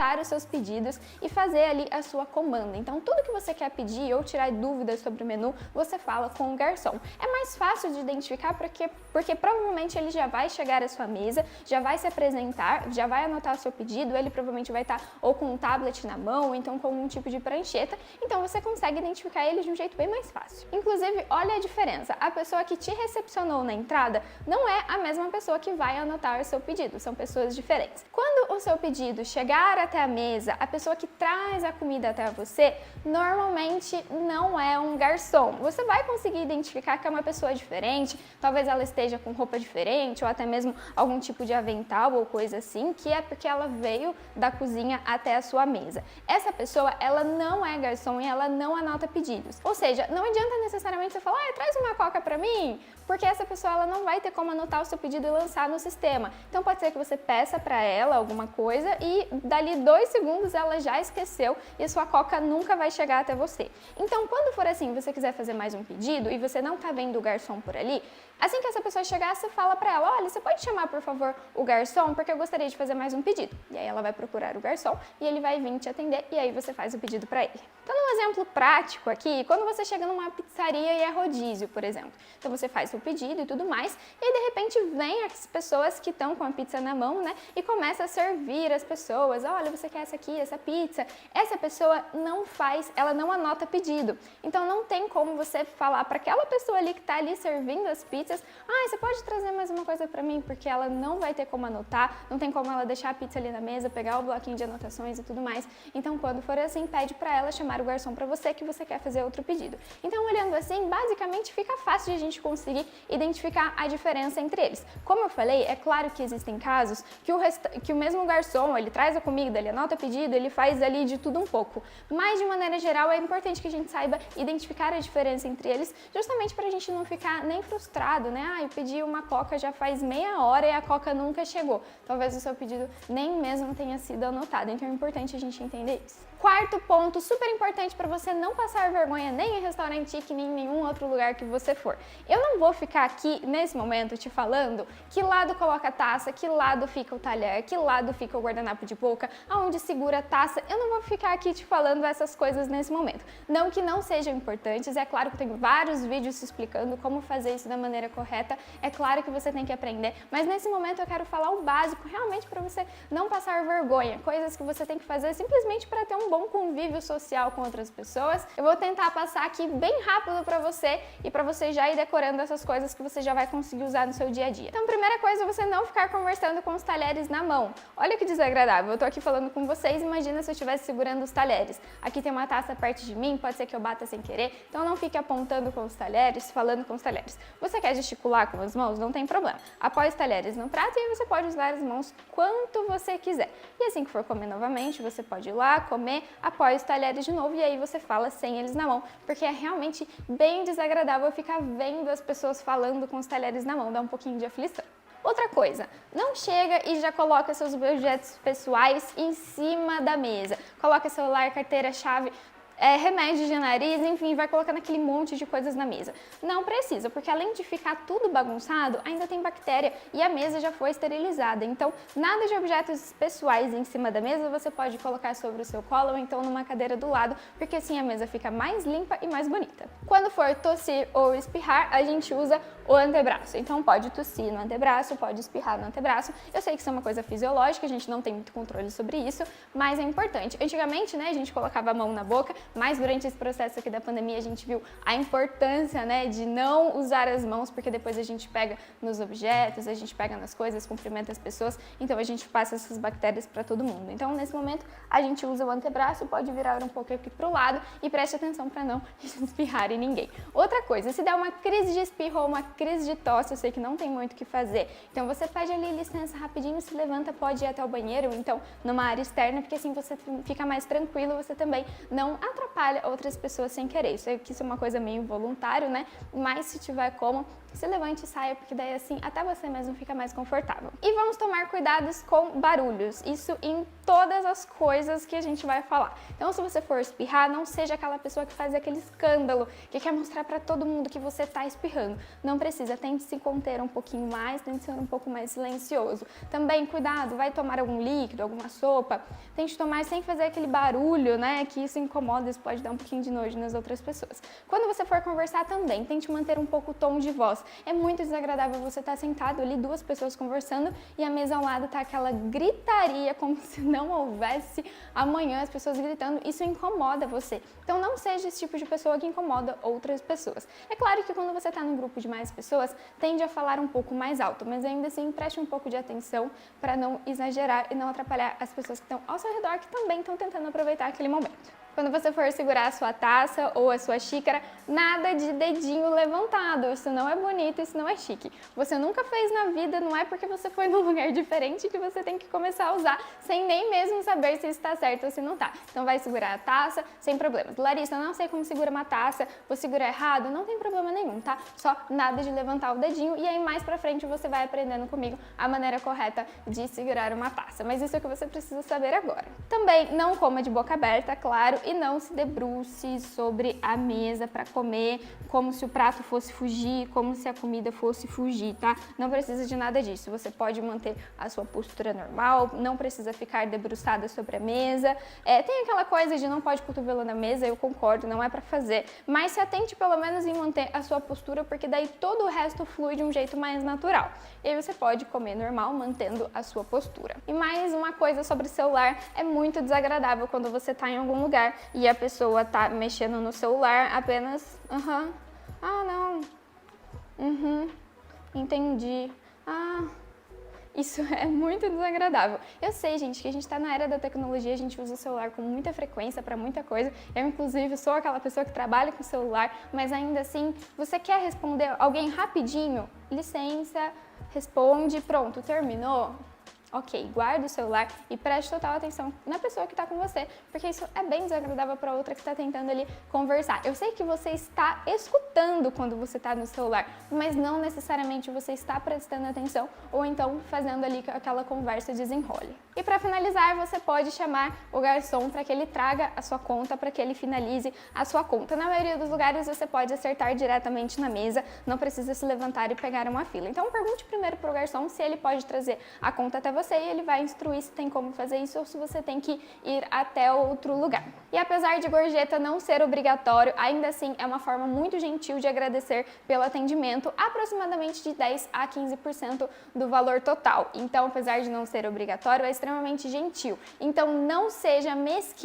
anotar os seus pedidos e fazer ali a sua comanda. Então, tudo que você quer pedir ou tirar dúvidas sobre o menu, você fala com o garçom. É mais fácil de identificar porque provavelmente ele já vai chegar à sua mesa, já vai se apresentar, já vai anotar o seu pedido, ele provavelmente vai estar ou com um tablet na mão, ou então com algum tipo de prancheta, então você consegue identificar ele de um jeito bem mais fácil. Inclusive, olha a diferença, a pessoa que te recepcionou na entrada não é a mesma pessoa que vai anotar o seu pedido, são pessoas diferentes. Quando o seu pedido chegar até a mesa, a pessoa que traz a comida até você, normalmente não é um garçom. Você vai conseguir identificar que é uma pessoa diferente, talvez ela esteja com roupa diferente, ou até mesmo algum tipo de avental ou coisa assim, que é porque ela veio da cozinha até a sua mesa. Essa pessoa, ela não é garçom e ela não anota pedidos. Ou seja, não adianta necessariamente você falar, traz uma coca pra mim, porque essa pessoa ela não vai ter como anotar o seu pedido e lançar no sistema. Então pode ser que você peça para ela alguma coisa e dali 2 segundos ela já esqueceu e a sua coca nunca vai chegar até você. Então quando for assim, você quiser fazer mais um pedido e você não tá vendo o garçom por ali, assim que essa pessoa chegar, você fala para ela, olha, você pode chamar por favor o garçom porque eu gostaria de fazer mais um pedido. E aí ela vai procurar o garçom e ele vai vir te atender e aí você faz o pedido para ele. Então um exemplo prático aqui, quando você chega numa pizzaria e é rodízio, por exemplo. Então você faz o pedido e tudo mais, e aí de repente vem as pessoas que estão com a pizza na mão, né, e começa a servir as pessoas, olha, você quer essa aqui, essa pizza. Essa pessoa não faz, ela não anota pedido. Então não tem como você falar para aquela pessoa ali que está ali servindo as pizzas, você pode trazer mais uma coisa para mim, porque ela não vai ter como anotar, não tem como ela deixar a pizza ali na mesa, pegar o bloquinho de anotações e tudo mais. Então quando for assim, pede para ela chamar o garçom para você que você quer fazer outro pedido. Então olhando assim, basicamente fica fácil de a gente conseguir identificar a diferença entre eles. Como eu falei, é claro que existem casos que o mesmo garçom, ele traz a comida, ele anota o pedido, ele faz ali de tudo um pouco. Mas de maneira geral é importante que a gente saiba identificar a diferença entre eles, justamente para a gente não ficar nem frustrado, né? Eu pedi uma coca já faz meia hora e a coca nunca chegou. Talvez o seu pedido nem mesmo tenha sido anotado, então é importante a gente entender isso. Quarto ponto, super importante para você não passar vergonha nem em restaurante chique, nem em nenhum outro lugar que você for. Eu não vou ficar aqui, nesse momento, te falando que lado coloca a taça, que lado fica o talher, que lado fica o guardanapo de boca, aonde segura a taça. Eu não vou ficar aqui te falando essas coisas nesse momento. Não que não sejam importantes, é claro que eu tenho vários vídeos explicando como fazer isso da maneira correta, é claro que você tem que aprender, mas nesse momento eu quero falar o básico, realmente para você não passar vergonha, coisas que você tem que fazer simplesmente para ter um bom convívio social com outras pessoas. Eu vou tentar passar aqui bem rápido para você e para você já ir decorando essas coisas que você já vai conseguir usar no seu dia a dia. Então, primeira coisa, você não ficar conversando com os talheres na mão. Olha que desagradável, eu tô aqui falando com vocês, imagina se eu estivesse segurando os talheres. Aqui tem uma taça perto de mim, pode ser que eu bata sem querer, então não fique apontando com os talheres, falando com os talheres. Você quer gesticular com as mãos? Não tem problema. Apoie os talheres no prato e aí você pode usar as mãos quanto você quiser. E assim que for comer novamente, você pode ir lá, comer, apoie os talheres de novo e aí você fala sem eles na mão, porque é realmente bem desagradável ficar vendo as pessoas falando com os talheres na mão, dá um pouquinho de aflição. Outra coisa, não chega e já coloca seus objetos pessoais em cima da mesa. Coloca celular, carteira, chave, remédio de nariz, enfim, vai colocando aquele monte de coisas na mesa. Não precisa, porque além de ficar tudo bagunçado, ainda tem bactéria e a mesa já foi esterilizada. Então, nada de objetos pessoais em cima da mesa você pode colocar sobre o seu colo ou então numa cadeira do lado, porque assim a mesa fica mais limpa e mais bonita. Quando for tossir ou espirrar, a gente usa o antebraço. Então, pode tossir no antebraço, pode espirrar no antebraço. Eu sei que isso é uma coisa fisiológica, a gente não tem muito controle sobre isso, mas é importante. Antigamente, né, a gente colocava a mão na boca, mas durante esse processo aqui da pandemia a gente viu a importância, né, de não usar as mãos, porque depois a gente pega nos objetos, a gente pega nas coisas, cumprimenta as pessoas, então a gente passa essas bactérias para todo mundo. Então nesse momento a gente usa o antebraço, pode virar um pouco aqui pro lado e preste atenção para não espirrar em ninguém. Outra coisa, se der uma crise de espirro ou uma crise de tosse, eu sei que não tem muito o que fazer, então você pede ali licença rapidinho, se levanta, pode ir até o banheiro, então numa área externa, porque assim você fica mais tranquilo, você também não atrapalha outras pessoas sem querer. Isso é uma coisa meio involuntário, né? Mas se tiver como, se levante e saia, porque daí assim até você mesmo fica mais confortável. E vamos tomar cuidados com barulhos, isso em todas as coisas que a gente vai falar. Então, se você for espirrar, não seja aquela pessoa que faz aquele escândalo, que quer mostrar para todo mundo que você tá espirrando. Não precisa, tente se conter um pouquinho mais, tente ser um pouco mais silencioso. Também, cuidado, vai tomar algum líquido, alguma sopa, tente tomar sem fazer aquele barulho, né, que isso incomoda, isso pode dar um pouquinho de nojo nas outras pessoas. Quando você for conversar também, tente manter um pouco o tom de voz. É muito desagradável você estar sentado ali, duas pessoas conversando e a mesa ao lado tá aquela gritaria, como se não houvesse amanhã, as pessoas gritando, isso incomoda você. Então não seja esse tipo de pessoa que incomoda outras pessoas. É claro que quando você está num grupo de mais pessoas, tende a falar um pouco mais alto, mas ainda assim preste um pouco de atenção para não exagerar e não atrapalhar as pessoas que estão ao seu redor, que também estão tentando aproveitar aquele momento. Quando você for segurar a sua taça ou a sua xícara, nada de dedinho levantado, isso não é bonito, isso não é chique. Você nunca fez na vida, não é porque você foi num lugar diferente que você tem que começar a usar sem nem mesmo saber se está certo ou se não está. Então vai segurar a taça sem problemas. Larissa, eu não sei como segura uma taça, vou segurar errado, não tem problema nenhum, tá? Só nada de levantar o dedinho e aí mais pra frente você vai aprendendo comigo a maneira correta de segurar uma taça. Mas isso é o que você precisa saber agora. Também não coma de boca aberta, claro, e não se debruce sobre a mesa para comer como se o prato fosse fugir, como se a comida fosse fugir, tá? Não precisa de nada disso. Você pode manter a sua postura normal, não precisa ficar debruçada sobre a mesa. Tem aquela coisa de não pode cotovelo na mesa, eu concordo, não é para fazer, mas se atente pelo menos em manter a sua postura, porque daí todo o resto flui de um jeito mais natural. E aí você pode comer normal, mantendo a sua postura. E mais uma coisa sobre o celular, é muito desagradável quando você tá em algum lugar e a pessoa tá mexendo no celular apenas, ah não, entendi, isso é muito desagradável. Eu sei, gente, que a gente está na era da tecnologia, a gente usa o celular com muita frequência para muita coisa. Eu, inclusive, sou aquela pessoa que trabalha com o celular, mas ainda assim, você quer responder alguém rapidinho? Licença, responde, pronto, terminou? Ok, guarda o celular e preste total atenção na pessoa que está com você, porque isso é bem desagradável para outra que está tentando ali conversar. Eu sei que você está escutando quando você está no celular, mas não necessariamente você está prestando atenção ou então fazendo ali aquela conversa desenrole. E para finalizar, você pode chamar o garçom para que ele traga a sua conta, para que ele finalize a sua conta. Na maioria dos lugares você pode acertar diretamente na mesa, não precisa se levantar e pegar uma fila. Então pergunte primeiro para o garçom se ele pode trazer a conta até você e ele vai instruir se tem como fazer isso ou se você tem que ir até outro lugar. E apesar de gorjeta não ser obrigatório, ainda assim é uma forma muito gentil de agradecer pelo atendimento, aproximadamente de 10 a 15% do valor total. Então, apesar de não ser obrigatório, é extremamente gentil. Então, não seja mesquinho